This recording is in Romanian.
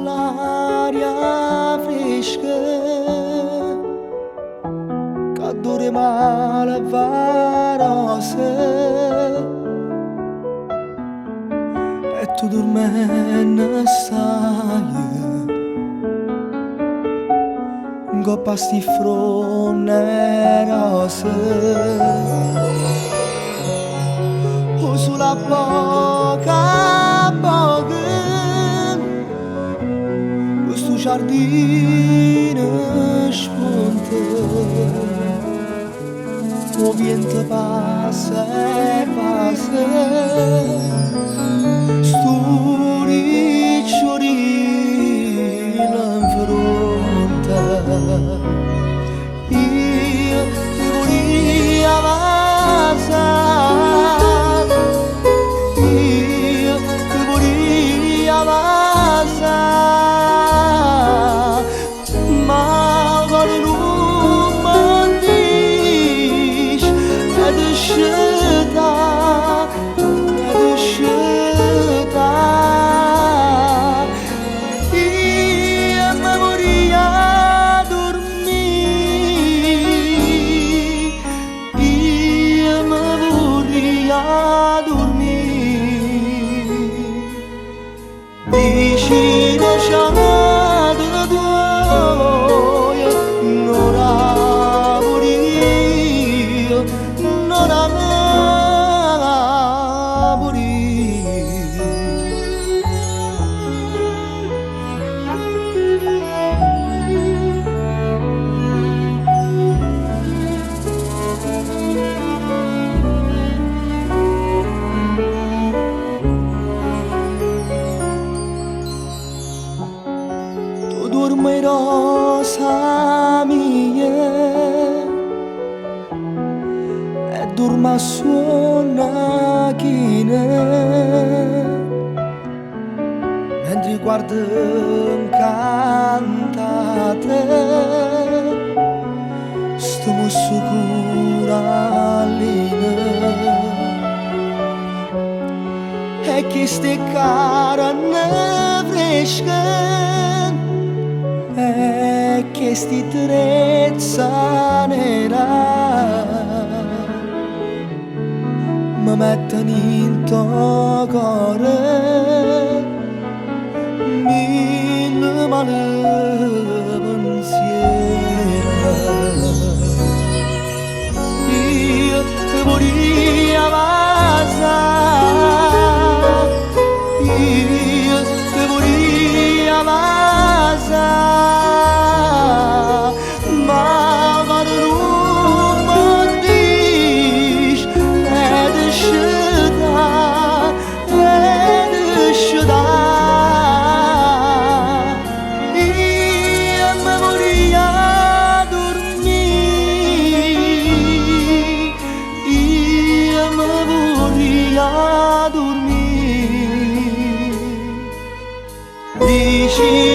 L'aria fresca che dure male va rosa e tu dormendo stai coppa sti fronte rosa o sulla bocca giardino spunta, o vento passa e passa, sto ricciolino in fronte, io ti voglio avanzare, io ti voglio avanzare. Vicino chiamate due, non amorio, non dormi rosa mia e dorma suona china mentre guardo incantate stiamo sicuralina e che ste carne fresca e che sti trezza nera mi mettono in tuo cuore mille male pensiero io ti voglio avanzare io ti voglio avanzare dormir.